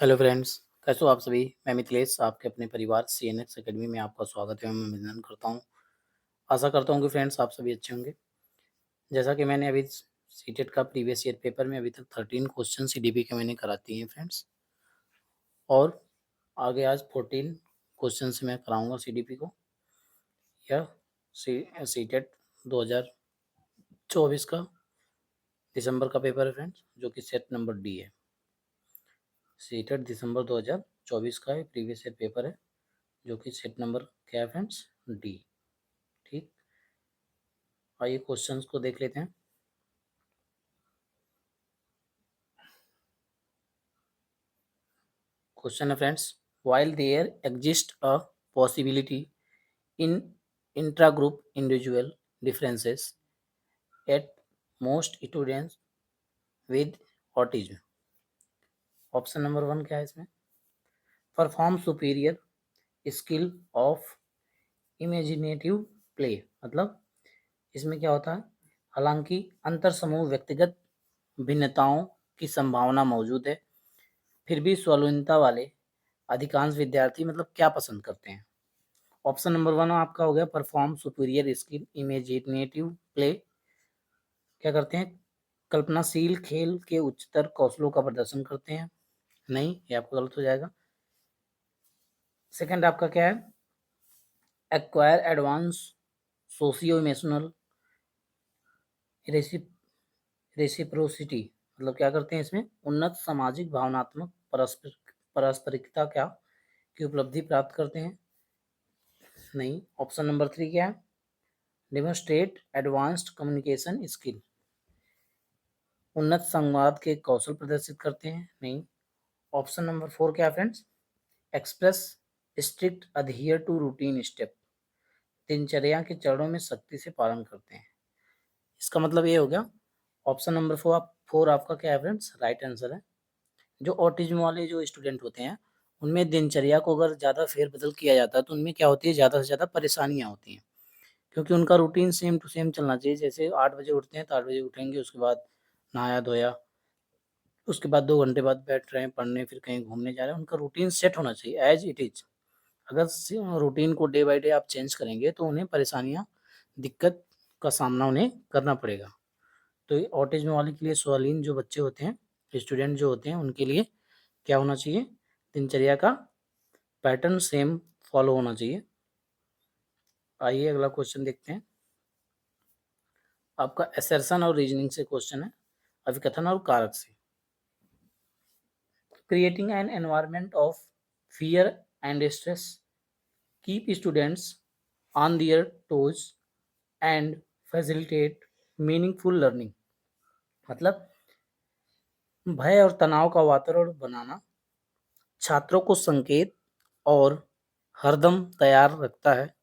Hello friends, कैसे हो आप सभी। मैं मिथिलेश, आपके अपने परिवार सीएनएक्स एकेडमी में आपका स्वागत है। मैं अभिनंदन करता हूँ। आशा करता हूँ कि फ्रेंड्स आप सभी अच्छे होंगे। जैसा कि मैंने अभी सीटेट का प्रीवियस ईयर पेपर में अभी तक 13 क्वेश्चन सीडीपी के मैंने कराती हैं फ्रेंड्स, और आगे आज 14 क्वेश्चन से मैं कराऊंगा सीडीपी को। यह सीटेट 2024 का दिसंबर का पेपर है फ्रेंड्स, जो कि सेट नंबर डी है। सीटेट दिसंबर 2024 का प्रीवियस ईयर पेपर है, जो कि सेट नंबर क्या है फ्रेंड्स, डी। ठीक, आइए क्वेश्चंस को देख लेते हैं। क्वेश्चन है friends, while there exists a possibility in intra-group individual differences at most students with autism, option number 1 क्या है इसमें, perform superior skill of imaginative play. मतलब इसमें क्या होता है, हालांकि अंतर समूह व्यक्तिगत भिन्नताओं की संभावना मौजूद है, फिर भी स्वालोचनता वाले अधिकांश विद्यार्थी मतलब क्या पसंद करते हैं। ऑप्शन नंबर 1 आपका हो गया perform superior skill imaginative play, क्या करते हैं, कल्पनाशील खेल के उच्चतर कौशलों का प्रदर्शन करते हैं। नहीं, ये आपका गलत हो जाएगा। सेकंड आपका क्या है, acquire advance socio emotional reciprocity, मतलब क्या करते हैं इसमें, उन्नत सामाजिक भावनात्मक पारस्परिकता क्या की उपलब्धि प्राप्त करते हैं। नहीं। ऑप्शन नंबर 3 क्या है, डेमोन्स्ट्रेट एडवांस्ड कम्युनिकेशन स्किल, उन्नत संवाद के कौशल प्रदर्शित करते हैं। नहीं। ऑप्शन नंबर 4 क्या है friends, express strict adhere to routine step, दिनचर्या के चरणों में सख्ती से पालन करते हैं। इसका मतलब ये हो गया, ऑप्शन नंबर 4 आपका क्या है फ्रेंड्स, राइट आंसर है। जो ऑटिज्म वाले जो स्टूडेंट होते हैं, उनमें दिनचर्या को अगर ज़्यादा फेरबदल किया जाता है तो उनमें क्या होती है, ज़्यादा से ज़्यादा परेशानियाँ होती हैं, क्योंकि उनका रूटीन सेम टू सेम चलना चाहिए। जैसे 8 बजे उठते हैं तो 8 बजे उठेंगे, उसके बाद नहाया धोया, उसके बाद 2 घंटे बाद बैठ रहे हैं पढ़ने, फिर कहीं घूमने जा रहे हैं, उनका रूटीन सेट होना चाहिए एज इट इज़। अगर रूटीन को डे बाय डे आप चेंज करेंगे तो उन्हें परेशानियाँ, दिक्कत का सामना उन्हें करना पड़ेगा। तो ये ऑटिज्म वाले के लिए, स्वालीन जो बच्चे होते हैं, स्टूडेंट जो होते हैं, उनके लिए क्या होना चाहिए, दिनचर्या का पैटर्न सेम फॉलो होना चाहिए। आइए अगला क्वेश्चन देखते हैं। आपका एसर्शन और रीजनिंग से क्वेश्चन है, अभिकथन और कारक से। Creating an environment of fear and stress keep students on their toes and facilitate meaningful learning. मतलब भय और तनाव का वातावरण बनाना छात्रों को संकेत और हरदम तैयार रखता है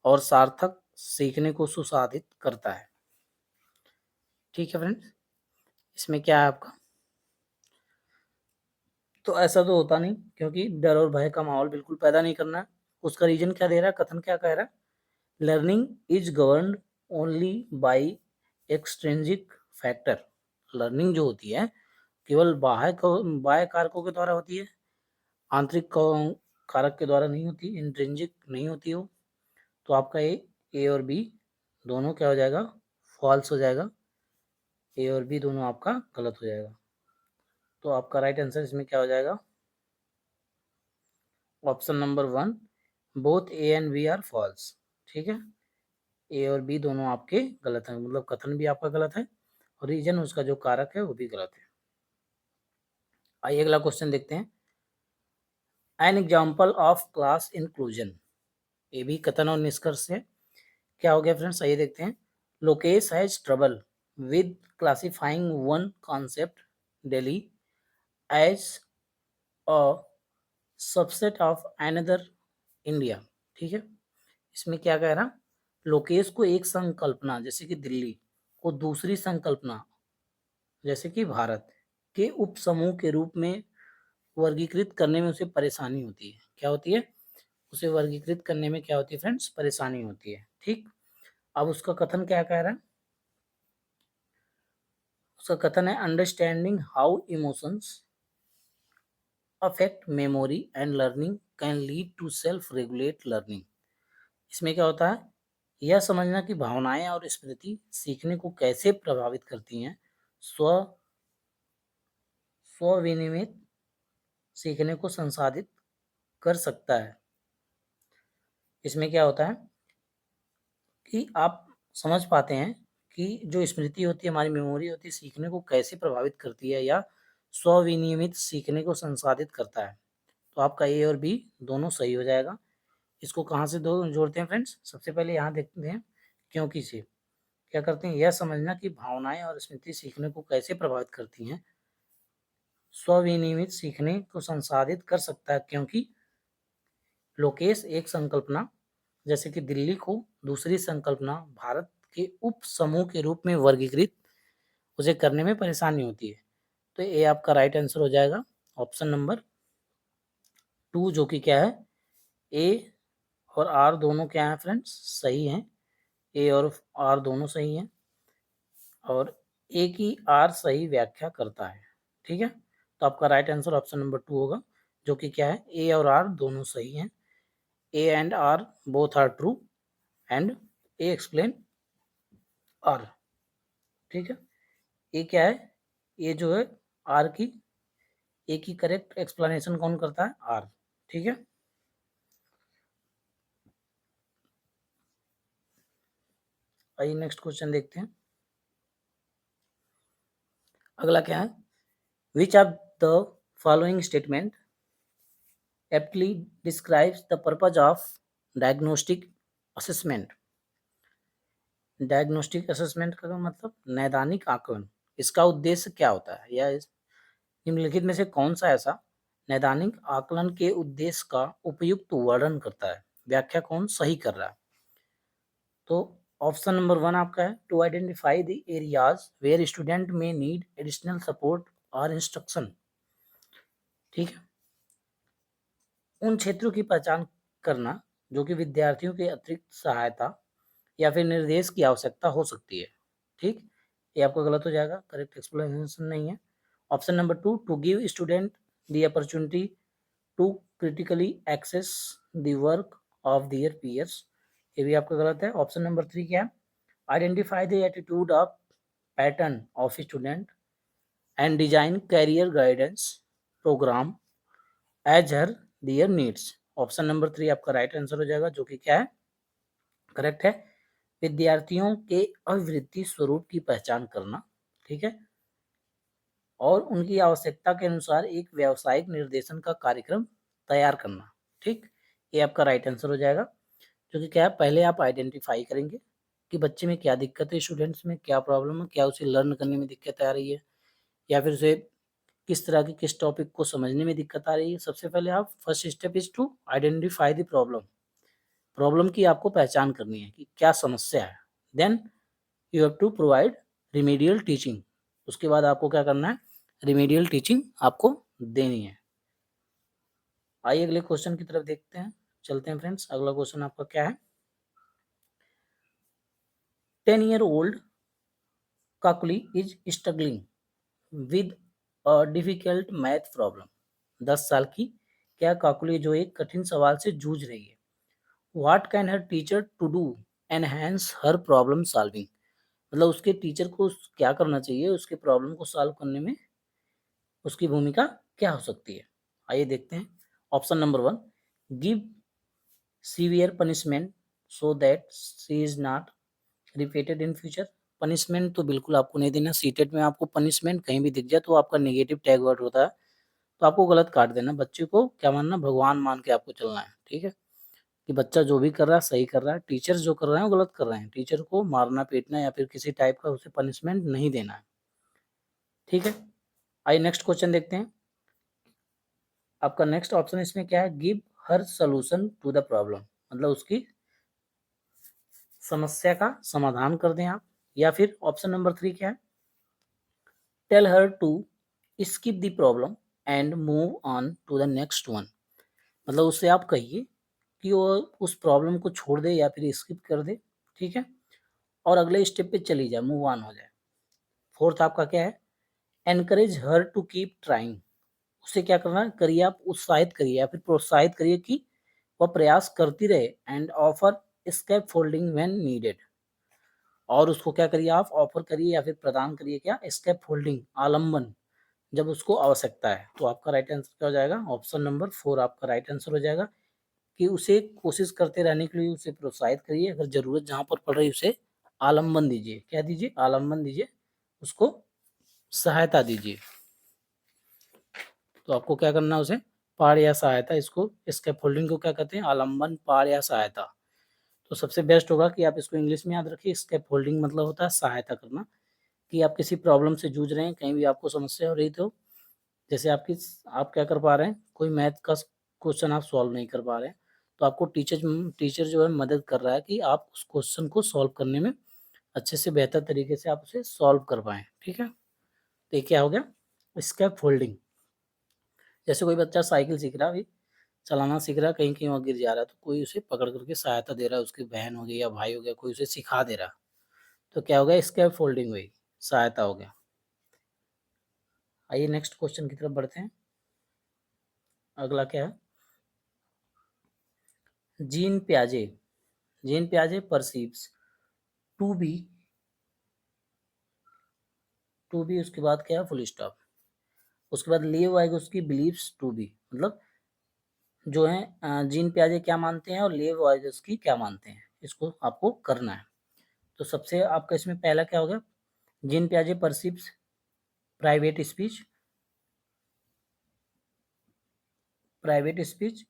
और सार्थक सीखने को सुसाधित करता है। ठीक है फ्रेंड्स, इसमें क्या है आपका, तो ऐसा तो होता नहीं, क्योंकि डर और भय का माहौल बिल्कुल पैदा नहीं करना है। उसका रीजन क्या दे रहा है, कथन क्या कह रहा है, learning is governed only by extrinsic factor. Learning जो होती है केवल बाह्य कारकों के द्वारा होती है, आंतरिक कारक के द्वारा नहीं होती, इंट्रिंसिक नहीं होती हो। तो आपका ए और बी दोनों क्या हो जाएगा, फॉल्स हो जाएगा। ए और बी दोनों आपका गलत हो जाएगा। तो आपका राइट आंसर इसमें क्या हो जाएगा, option number 1, both A and B are false. ठीक है, ए और बी दोनों आपके गलत हैं, मतलब कथन भी आपका गलत है और रीजन उसका जो कारक है वो भी गलत है। आइए अगला क्वेश्चन देखते हैं। An example of class inclusion, ये भी कथन और निष्कर्ष है। क्या हो गया फ्रेंड्स, आइए देखते हैं। Lokesh has trouble with classifying one concept daily as a subset of another India. ठीक है, इसमें क्या कह रहा, लोकेश को एक संकल्पना जैसे कि दिल्ली को दूसरी संकल्पना जैसे कि भारत के उपसमूह के रूप में वर्गीकृत करने में उसे परेशानी होती है। क्या होती है, उसे वर्गीकृत करने में क्या होती है फ्रेंड्स, परेशानी होती है। ठीक, अब उसका कथन क्या कह रहा है, उसका कथन है understanding how emotions affect memory and learning can lead to self regulate learning. इसमें क्या होता है, यह समझना कि भावनाएं और स्मृति सीखने को कैसे प्रभावित करती हैं, स्व स्वविनियमित सीखने को संसाधित कर सकता है। इसमें क्या होता है कि आप समझ पाते हैं कि जो स्मृति होती है, हमारी मेमोरी होती है, सीखने को कैसे प्रभावित करती है या स्वविनियमित सीखने को संसाधित करता है। तो आपका ए और बी दोनों सही हो जाएगा। इसको कहाँ से दो जोड़ते हैं फ्रेंड्स, सबसे पहले यहाँ देखते हैं क्योंकि से। क्या करते हैं, यह समझना कि भावनाएं और स्मृति सीखने को कैसे प्रभावित करती हैं, स्वविनियमित सीखने को संसाधित कर सकता है क्योंकि लोकेश एक संकल्पना जैसे कि दिल्ली को दूसरी संकल्पना भारत के उप समूह के रूप में वर्गीकृत उसे करने में परेशानी होती है। तो ये आपका राइट आंसर हो जाएगा ऑप्शन नंबर 2, जो कि क्या है, ए और आर दोनों क्या है फ्रेंड्स, सही हैं। ए और आर दोनों सही हैं और ए की आर सही व्याख्या करता है। ठीक है, तो आपका राइट आंसर ऑप्शन नंबर 2 होगा, जो कि क्या है, ए और आर दोनों सही हैं। A and R both are true and A explain R. ठीक है, ए क्या है, ए जो है आर की, ए की करेक्ट एक्सप्लेनेशन कौन करता है, आर। ठीक है, आइए नेक्स्ट क्वेश्चन देखते हैं। अगला क्या है, which are the following statement aptly describes the purpose of diagnostic assessment। Diagnostic assessment का मतलब नैदानिक आकलन, इसका उद्देश्य क्या होता है, या निम्नलिखित में से कौन सा ऐसा नैदानिक आकलन के उद्देश्य का उपयुक्त वर्णन करता है, व्याख्या कौन सही कर रहा है। तो ऑप्शन नंबर 1 आपका है, to identify the areas where student में नीड एडिशनल सपोर्ट और इंस्ट्रक्शन। ठीक है, उन क्षेत्रों की पहचान करना जो कि विद्यार्थियों के अतिरिक्त सहायता या फिर निर्देश की आवश्यकता हो सकती है। ठीक, ये आपका गलत हो जाएगा, करेक्ट एक्सप्लेनेशन नहीं है। Option number 2, to give student the opportunity to critically access the work of their peers, ये भी आपका गलत है। ऑप्शन नंबर 3 क्या है, identify the attitude of pattern of student and design career guidance programme as her their needs. Option number 3 आपका right answer हो जाएगा, जो कि क्या है, करेक्ट है, विद्यार्थियों के अभिवृद्धि स्वरूप की पहचान करना। ठीक है, और उनकी आवश्यकता के अनुसार एक व्यावसायिक निर्देशन का कार्यक्रम तैयार करना। ठीक, ये आपका राइट आंसर हो जाएगा, जो कि क्या है, पहले आप आइडेंटिफाई करेंगे कि बच्चे में क्या दिक्कत है, स्टूडेंट्स में क्या प्रॉब्लम है, क्या उसे लर्न करने में दिक्कत आ रही है या फिर उसे किस तरह की किस टॉपिक को समझने में दिक्कत आ रही है। सबसे पहले आप first step is to identify the problem, problem की आपको पहचान करनी है कि क्या समस्या है। Then you have to provide remedial teaching, उसके बाद आपको क्या करना है, रिमीडियल टीचिंग आपको देनी है। आइए अगले क्वेश्चन की तरफ देखते हैं, चलते हैं फ्रेंड्स। अगला क्वेश्चन आपका क्या है, 10-year-old Kakuli is struggling with a difficult math problem. 10 साल की क्या काकुली जो एक कठिन सवाल से जूझ रही है। What can her teacher to do enhance her problem solving, मतलब उसके टीचर को क्या करना चाहिए उसके प्रॉब्लम को सॉल्व करने में, उसकी भूमिका क्या हो सकती है। आइए देखते हैं। Option number 1, give severe punishment so that she is not repeated in future. Punishment तो बिल्कुल आपको नहीं देना, सीटेट में आपको पनिशमेंट कहीं भी दिख जाए तो आपका नेगेटिव टैग वर्ड होता है, तो आपको गलत काट देना। बच्चे को क्या मानना, भगवान मान के आपको चलना है। ठीक है, कि बच्चा जो भी कर रहा है सही कर रहा है, टीचर्स जो कर रहे हैं वो गलत कर रहे हैं। टीचर को मारना पीटना या फिर किसी टाइप का उसे पनिशमेंट नहीं देना है। ठीक है, आइए नेक्स्ट क्वेश्चन देखते हैं। आपका नेक्स्ट ऑप्शन इसमें क्या है, give her solution to the problem, मतलब उसकी समस्या का समाधान कर दें आप। या फिर ऑप्शन नंबर 3 क्या है, tell her to skip the problem and move on to the next one, मतलब उससे आप कहिए कि वो उस प्रॉब्लम को छोड़ दे या फिर स्किप कर दे। ठीक है, और अगले स्टेप पे चली जाए, मूव ऑन हो जाए। फोर्थ आपका क्या है, encourage her to keep trying, उसे क्या करना करिए, आप उत्साहित करिए या फिर प्रोत्साहित करिए कि वह प्रयास करती रहे, and offer scaffolding when needed, और उसको क्या करिए आप ऑफर करिए या फिर प्रदान करिए क्या स्कैप फोल्डिंग, आलम्बन, जब उसको आवश्यकता है। तो आपका राइट आंसर क्या हो जाएगा, ऑप्शन नंबर 4 आपका राइट आंसर हो जाएगा कि उसे कोशिश करते रहने के लिए उसे प्रोत्साहित करिए, अगर जरूरत जहां पर पड़ रही उसे आलम्बन दीजिए, क्या दीजिए, आलम्बन दीजिए, उसको सहायता दीजिए। तो आपको क्या करना है उसे पार या सहायता, इसको स्कैफोल्डिंग को क्या कहते हैं, आलम्बन, पार या सहायता। तो सबसे बेस्ट होगा कि आप इसको इंग्लिश में याद रखिए, स्कैफोल्डिंग मतलब होता है सहायता करना, कि आप किसी प्रॉब्लम से जूझ रहे हैं, कहीं भी आपको समस्या हो रही तो जैसे आप क्या कर पा रहे हैं, कोई मैथ का क्वेश्चन आप सॉल्व नहीं कर पा रहे हैं, तो आपको टीचर जो है मदद कर रहा है कि आप उस क्वेश्चन को सॉल्व करने में अच्छे से बेहतर तरीके से आप उसे सॉल्व कर पाएँ, ठीक है। तो ये क्या हो गया, स्कैफोल्डिंग। जैसे कोई बच्चा साइकिल सीख रहा है, अभी चलाना सीख रहा है, कहीं कहीं वो गिर जा रहा है, तो कोई उसे पकड़ करके सहायता दे रहा है, उसकी बहन हो गई या भाई हो गया, कोई उसे सिखा दे रहा है, तो क्या हो गया, स्कैफोल्डिंग हुई, सहायता हो गया। आइए नेक्स्ट क्वेश्चन की तरफ बढ़ते हैं। अगला क्या है, जीन प्याजे, जीन प्याजे perceives to be, to be उसके बाद क्या है, फुल स्टॉप, उसके बाद लिव आएगा उसकी बिलीव्स टू बी, मतलब जो है जीन प्याजे क्या मानते हैं और लिव आएगा उसकी क्या मानते हैं, इसको आपको करना है। तो सबसे आपका इसमें पहला क्या होगा, जीन प्याजे perceives private speech, private speech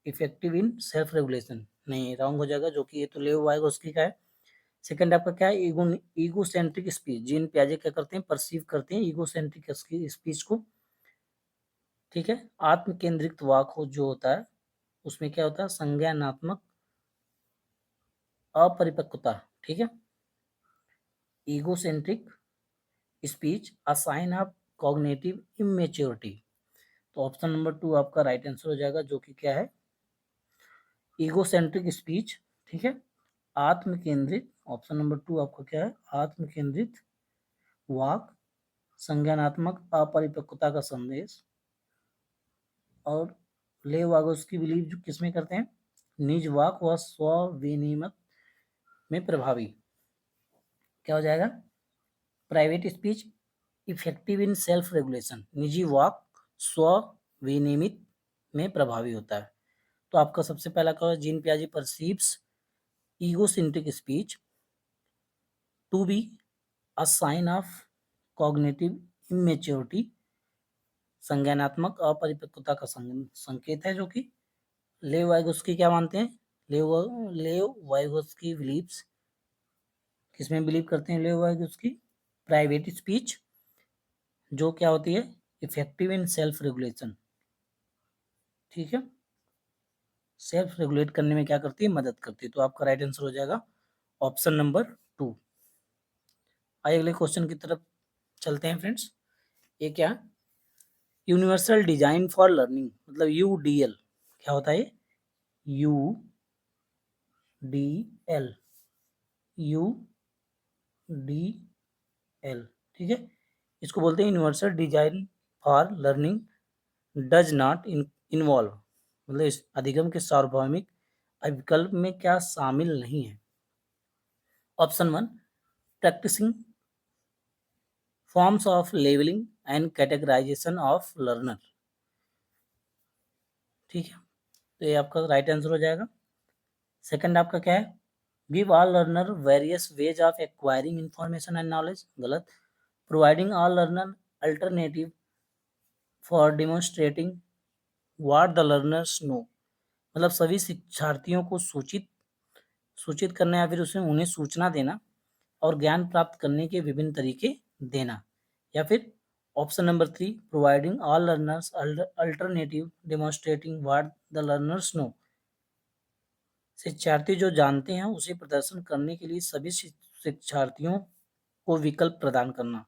effective in self regulation, नहीं रॉन्ग हो जाएगा, जो कि ये तो लिव आएगा उसकी क्या है। सेकंड आपका क्या है, ईगो सेंट्रिक स्पीच, जीन प्याजे क्या करते हैं, परसीव करते हैं ईगो सेंट्रिक स्पीच को, ठीक है। आत्म केंद्रित वाक हो जो होता है, उसमें क्या होता है, संज्ञानात्मक अपरिपक्वता, ठीक है। Egocentric speech a sign of cognitive immaturity, तो ऑप्शन नंबर 2 आपका राइट आंसर हो जाएगा, जो कि क्या है, ईगो सेंट्रिक स्पीच, ठीक है। आत्म केंद्रित, ऑप्शन नंबर 2 आपका क्या है, आत्म केंद्रित वाक, संज्ञानात्मक अपरिपक्वता का संदेश, और ले वागोस्की बिलीव जो किसमें करते हैं, निज वाक व स्व विनिमत में प्रभावी, क्या हो जाएगा, private speech effective in self regulation, निजी वाक स्व विनियमित में प्रभावी होता है। तो आपका सबसे पहला क्या है, जीन पियाजे perceives egocentric speech to be a sign of cognitive immaturity, संज्ञानात्मक अपरिपक्वता का संकेत है, जो कि लेव वाइगोस्की क्या मानते हैं, लेव वाइगोस्की बिलीव्स, किसमें बिलीव करते हैं लेव वाइगोस्की, प्राइवेट स्पीच जो क्या होती है, इफेक्टिव इन सेल्फ रेगुलेशन, ठीक है, सेल्फ रेगुलेट करने में क्या करती है, मदद करती है। तो आपका राइट आंसर हो जाएगा ऑप्शन नंबर 2। आइए अगले क्वेश्चन की तरफ चलते हैं फ्रेंड्स। ये क्या, यूनिवर्सल डिजाइन फॉर लर्निंग, मतलब यूडीएल, क्या होता है, U D L, U D L, ठीक है, इसको बोलते हैं universal design for learning does not involve, मतलब इस अधिगम के सार्वभौमिक विकल्प में क्या शामिल नहीं है। Option 1, practising forms of levelling and categorisation of learner, ठीक है, तो ये आपका राइट आंसर हो जाएगा। सेकंड आपका क्या है, give all learner various ways of acquiring information and knowledge, गलत। Providing all learner alternative for demonstrating what the learners know, मतलब सभी शिक्षार्थियों को सूचित सूचित करना या फिर उसे उन्हें सूचना देना और ज्ञान प्राप्त करने के विभिन्न तरीके देना। या फिर option number 3, providing all learners alternative demonstrating what the learners know, शिक्षार्थी जो जानते हैं उसे प्रदर्शन करने के लिए सभी शिक्षार्थियों को विकल्प प्रदान करना।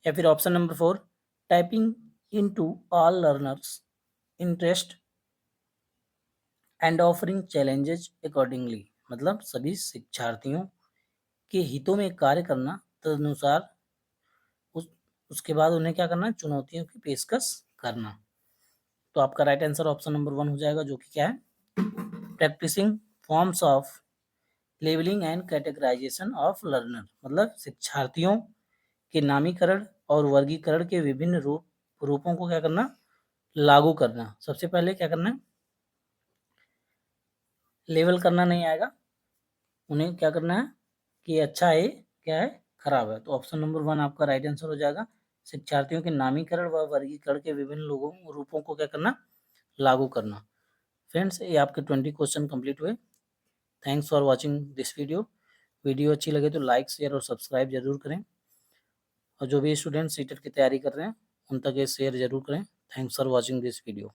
या फिर option number 4, typing into all learners interest and offering challenges accordingly, मतलब सभी शिक्षार्थियों के हितों में कार्य करना, तदनुसार उस उसके बाद उन्हें क्या करना है, चुनौतियों की पेशकश करना। तो आपका राइट आंसर ऑप्शन नंबर 1 हो जाएगा, जो कि क्या है, practising forms of labelling and categorisation of learner, मतलब शिक्षार्थियों के नामीकरण और वर्गीकरण के विभिन्न रूपों को क्या करना, लागू करना। सबसे पहले क्या करना है, लेवल करना नहीं आएगा, उन्हें क्या करना है कि अच्छा है क्या है, खराब है। तो ऑप्शन नंबर 1 आपका राइट आंसर हो जाएगा। शिक्षार्थियों के नामीकरण व वर्गीकरण के विभिन्न रूपों को क्या करना, लागू करना। फ्रेंड्स, ये आपके 20 क्वेश्चन कंप्लीट हुए। Thanks for watching this video. Video अच्छी लगे तो लाइक, शेयर और सब्सक्राइब जरूर करें, और जो भी स्टूडेंट सीटेट की तैयारी कर रहे हैं उन तक ये शेयर जरूर करें। Thanks for watching this video.